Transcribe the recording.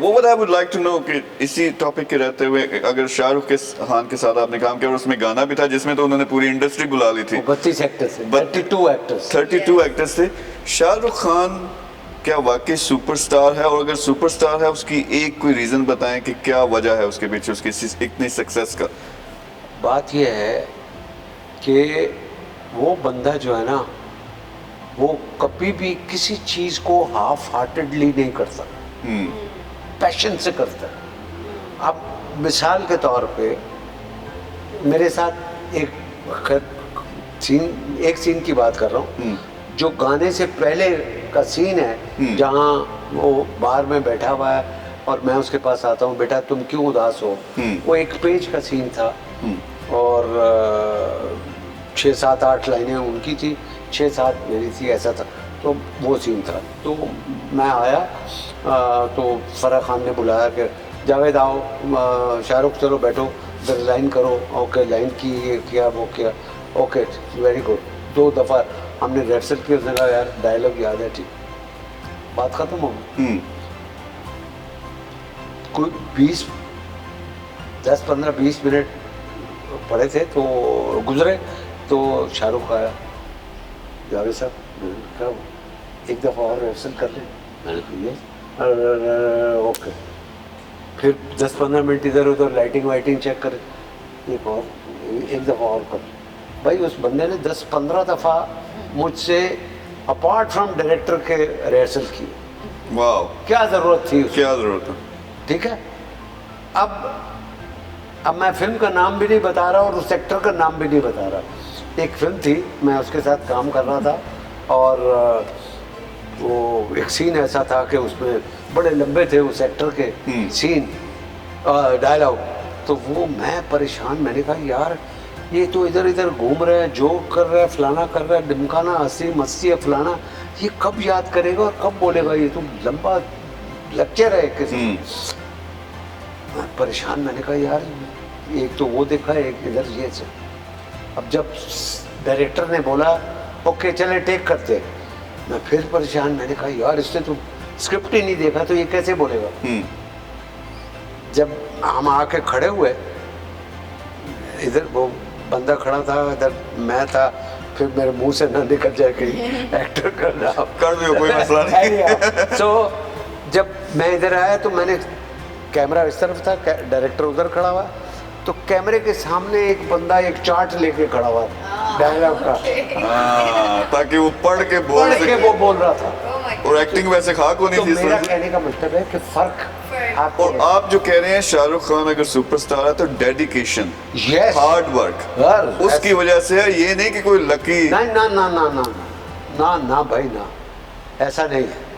वो what I would like to know कि इसी टॉपिक के रहते हुए अगर शाहरुख के खान के साथ आपने काम किया और उसमें गाना भी था जिसमें तो उन्होंने पूरी इंडस्ट्री बुला ली थी, 32 एक्टर्स थे, 32 एक्टर्स 32 एक्टर्स थे। शाहरुख खान क्या वाकई सुपरस्टार है, और अगर सुपरस्टार है उसकी एक कोई रीजन बताएं कि क्या वजह है उसके पीछे उसकी इतनी सक्सेस का। बात यह है कि वो बंदा जो है ना, वो कभी भी किसी चीज़ को हाफ हार्टेडली नहीं करता, पैशन से करता है। अब मिसाल के तौर पे मेरे साथ एक सीन की बात कर रहा हूँ, जो गाने से पहले का सीन है, जहाँ वो बाहर में बैठा हुआ है और मैं उसके पास आता हूँ, बेटा तुम क्यों उदास हो। वो एक पेज का सीन था और 6-7-8 लाइनें उनकी थी, 6-7 मेरी थी, ऐसा था। तो वो सीन था, तो मैं आया तो फराह खान ने बुलाया कि जावेद आओ, शाहरुख चलो बैठो, इधर लाइन करो। ओके, लाइन की, ये किया वो किया, ओके वेरी गुड। 2 दफ़ा हमने रिहर्सल की, उसने कहा यार डायलॉग याद है, ठीक, बात खत्म हो गई। कोई 10-15-20 मिनट पड़े थे तो गुजरे, तो शाहरुख आया, जावेद साहब क्या एक दफ़ा और रिहर्सल कर लें। मैंने कहा ओके। फिर 10-15 मिनट इधर उधर लाइटिंग वाइटिंग चेक करें, एक दफ़ा और कर। भाई उस बंदे ने 10-15 दफ़ा मुझसे अपार्ट फ्रॉम डायरेक्टर के रिहर्सल की। वाह, क्या ज़रूरत थी उसकी? क्या ज़रूरत है। ठीक है, अब मैं फिल्म का नाम भी नहीं बता रहा और उस एक्टर का नाम भी नहीं बता रहा। एक फिल्म थी, मैं उसके साथ काम कर रहा था और वो एक सीन ऐसा था कि उसमें बड़े लंबे थे उस एक्टर के सीन, डायलॉग। तो वो मैं परेशान, मैंने कहा यार ये तो इधर इधर घूम रहा है, जोक कर रहा है, फलाना कर रहा है, ढिमकाना हंसी मस्ती है फलाना, ये कब याद करेगा और कब बोलेगा, ये तो लंबा लेक्चर है किसी। मैं परेशान, मैंने कहा यार एक तो वो देखा, एक इधर ये से। अब जब डायरेक्टर ने बोला ओके चले टेक करते, मैं फिर परेशान, मैंने कहा यार इसने तो स्क्रिप्ट ही नहीं देखा, तो ये कैसे बोलेगा। जब हम आके खड़े हुए, इधर वो बंदा खड़ा था, इधर मैं था, फिर मेरे मुंह से ना निकल जाए कि एक्टर कर रहा कर दो, कोई मसला नहीं। तो जब मैं इधर आया तो मैंने, कैमरा इस तरफ था, डायरेक्टर उधर खड़ा हुआ, तो कैमरे के सामने एक बंदा एक चार्ट लेके खड़ा हुआ डायलॉग का, ताकि वो पढ़ के वो बोल रहा था। और एक्टिंग वैसे खाक होनी तो थी। मेरा कहने का मतलब है कि फर्क और आप जो कह रहे हैं शाहरुख खान अगर सुपरस्टार है तो डेडिकेशन, हार्ड वर्क उसकी वजह से है, ये नहीं कि कोई लकी। नहीं, ना ना ना ना ना ना भाई ना, ऐसा नहीं है।